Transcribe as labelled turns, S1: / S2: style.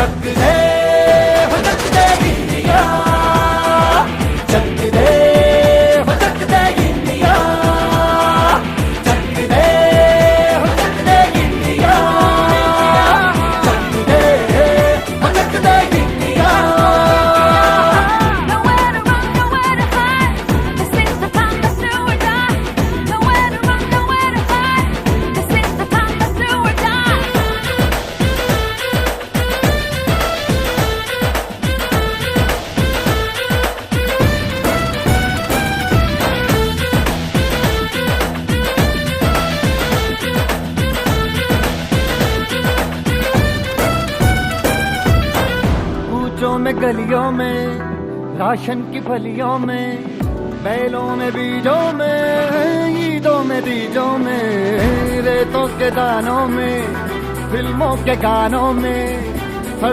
S1: चक दे हो चक दे इंडिया, चक दे हो चक दे इंडिया, चक दे हो चक दे इंडिया, चक दे हो चक दे India.
S2: Nowhere to run, nowhere to hide. This is the time, let's do or die. Nowhere to run, nowhere to hide. This is the time, let's do or die.
S1: कूचों में गलियों में, ration की फलियों में, बैलों में बीजों में, ईदों में तीजों में, रेतों के दानों में, फिल्मों के गानों में,